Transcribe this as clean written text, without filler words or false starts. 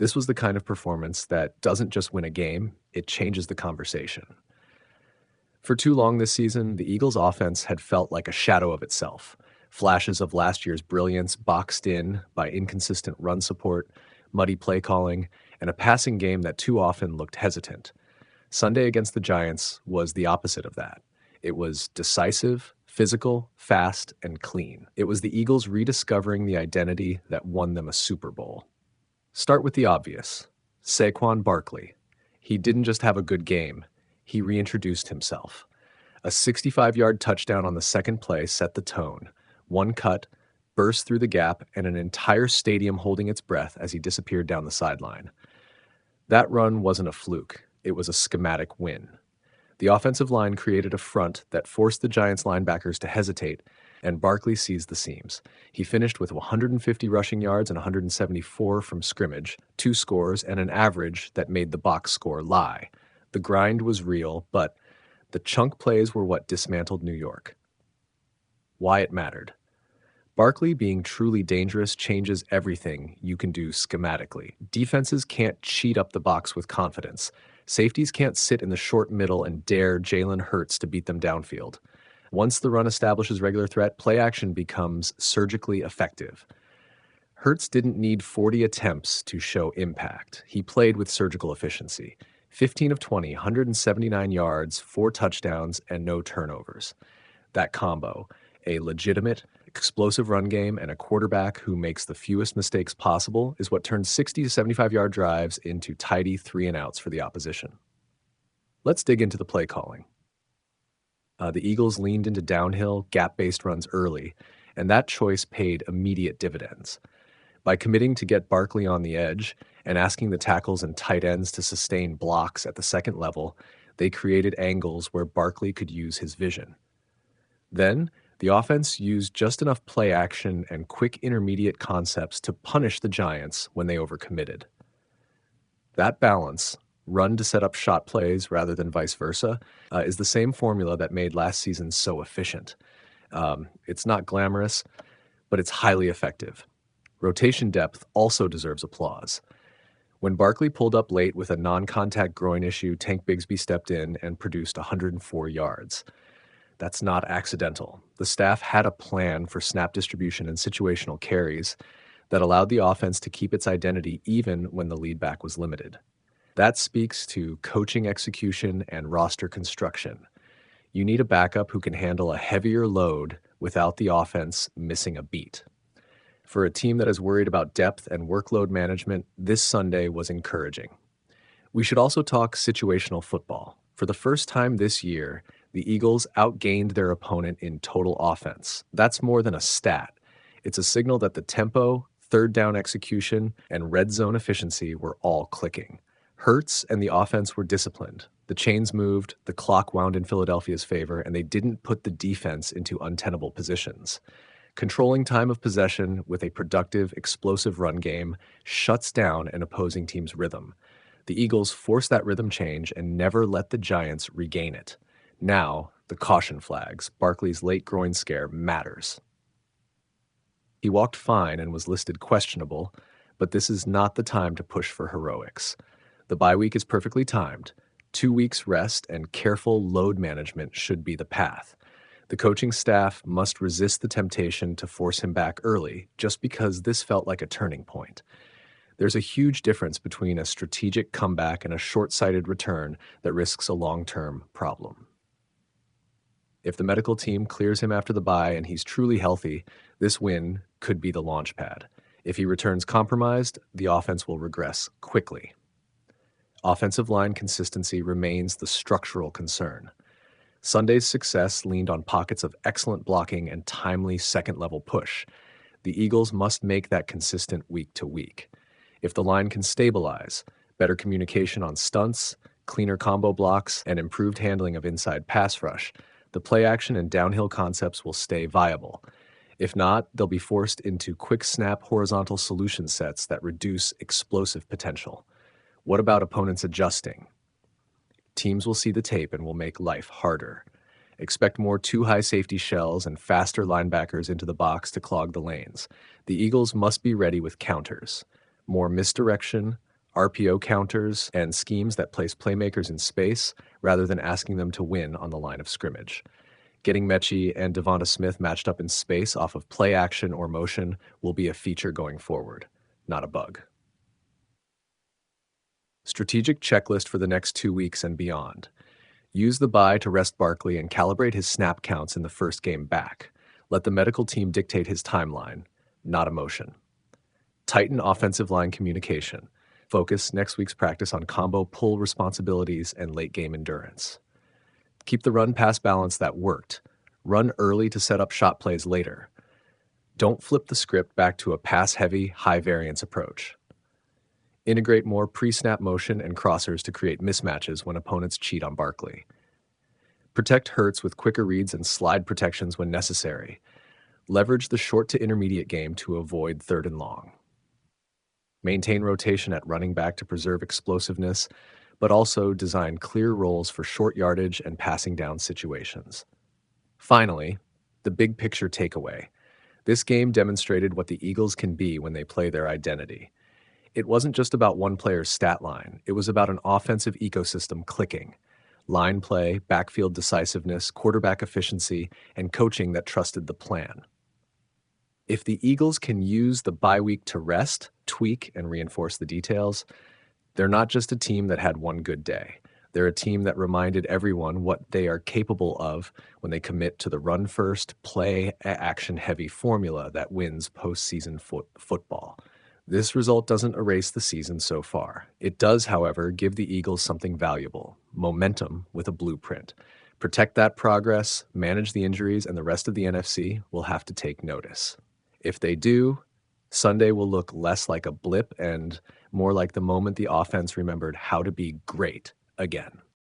This was the kind of performance that doesn't just win a game, it changes the conversation. For too long this season, the Eagles' offense had felt like a shadow of itself. Flashes of last year's brilliance boxed in by inconsistent run support, muddy play calling, and a passing game that too often looked hesitant. Sunday against the Giants was the opposite of that. It was decisive, physical, fast, and clean. It was the Eagles rediscovering the identity that won them a Super Bowl. Start with the obvious. Saquon Barkley. He didn't just have a good game, he reintroduced himself. A 65-yard touchdown on the second play set the tone. One cut, burst through the gap, and an entire stadium holding its breath as he disappeared down the sideline. That run wasn't a fluke. It was a schematic win. The offensive line created a front that forced the Giants linebackers to hesitate, and Barkley seized the seams. He finished with 150 rushing yards and 174 from scrimmage, 2 scores, and an average that made the box score lie. The grind was real, but the chunk plays were what dismantled New York. Why it mattered. Barkley being truly dangerous changes everything you can do schematically. Defenses can't cheat up the box with confidence. Safeties can't sit in the short middle and dare Jalen Hurts to beat them downfield. Once the run establishes regular threat, play action becomes surgically effective. Hurts didn't need 40 attempts to show impact. He played with surgical efficiency. 15 of 20, 179 yards, 4 touchdowns, and no turnovers. That combo, a legitimate, explosive run game and a quarterback who makes the fewest mistakes possible, is what turns 60 to 75-yard drives into tidy 3-and-outs for the opposition. Let's dig into the play calling. The Eagles leaned into downhill, gap-based runs early, and that choice paid immediate dividends. By committing to get Barkley on the edge and asking the tackles and tight ends to sustain blocks at the second level, they created angles where Barkley could use his vision. Then, the offense used just enough play action and quick intermediate concepts to punish the Giants when they overcommitted. That balance, run to set up shot plays rather than vice versa, is the same formula that made last season so efficient. It's not glamorous, but it's highly effective. Rotation depth also deserves applause. When Barkley pulled up late with a non-contact groin issue, Tank Bigsby stepped in and produced 104 yards. That's not accidental. The staff had a plan for snap distribution and situational carries that allowed the offense to keep its identity even when the lead back was limited. That speaks to coaching execution and roster construction. You need a backup who can handle a heavier load without the offense missing a beat. For a team that is worried about depth and workload management, this Sunday was encouraging. We should also talk situational football. For the first time this year, the Eagles outgained their opponent in total offense. That's more than a stat. It's a signal that the tempo, third down execution, and red zone efficiency were all clicking. Hurts and the offense were disciplined. The chains moved, the clock wound in Philadelphia's favor, and they didn't put the defense into untenable positions. Controlling time of possession with a productive, explosive run game shuts down an opposing team's rhythm. The Eagles forced that rhythm change and never let the Giants regain it. Now, the caution flags. Barkley's late groin scare matters. He walked fine and was listed questionable, but this is not the time to push for heroics. The bye week is perfectly timed. 2 weeks rest and careful load management should be the path. The coaching staff must resist the temptation to force him back early just because this felt like a turning point. There's a huge difference between a strategic comeback and a short-sighted return that risks a long-term problem. If the medical team clears him after the bye and he's truly healthy, this win could be the launch pad. If he returns compromised, the offense will regress quickly. Offensive line consistency remains the structural concern. Sunday's success leaned on pockets of excellent blocking and timely second-level push. The Eagles must make that consistent week to week. If the line can stabilize, better communication on stunts, cleaner combo blocks, and improved handling of inside pass rush, the play action and downhill concepts will stay viable. If not, they'll be forced into quick snap horizontal solution sets that reduce explosive potential. What about opponents adjusting? Teams will see the tape and will make life harder. Expect more too-high safety shells and faster linebackers into the box to clog the lanes. The Eagles must be ready with counters. More misdirection, RPO counters, and schemes that place playmakers in space rather than asking them to win on the line of scrimmage. Getting Mechie and Devonta Smith matched up in space off of play action or motion will be a feature going forward, not a bug. Strategic checklist for the next 2 weeks and beyond. Use the bye to rest Barkley and calibrate his snap counts in the first game back. Let the medical team dictate his timeline, not emotion. Tighten offensive line communication. Focus next week's practice on combo pull responsibilities and late game endurance. Keep the run-pass balance that worked. Run early to set up shot plays later. Don't flip the script back to a pass-heavy, high-variance approach. Integrate more pre-snap motion and crossers to create mismatches when opponents cheat on Barkley. Protect Hurts with quicker reads and slide protections when necessary. Leverage the short to intermediate game to avoid 3rd and long. Maintain rotation at running back to preserve explosiveness, but also design clear roles for short yardage and passing down situations. Finally, the big picture takeaway. This game demonstrated what the Eagles can be when they play their identity. It wasn't just about one player's stat line. It was about an offensive ecosystem clicking. Line play, backfield decisiveness, quarterback efficiency, and coaching that trusted the plan. If the Eagles can use the bye week to rest, tweak, and reinforce the details, they're not just a team that had one good day. They're a team that reminded everyone what they are capable of when they commit to the run-first, play-action-heavy formula that wins postseason football. This result doesn't erase the season so far. It does, however, give the Eagles something valuable, momentum with a blueprint. Protect that progress, manage the injuries, and the rest of the NFC will have to take notice. If they do, Sunday will look less like a blip and more like the moment the offense remembered how to be great again.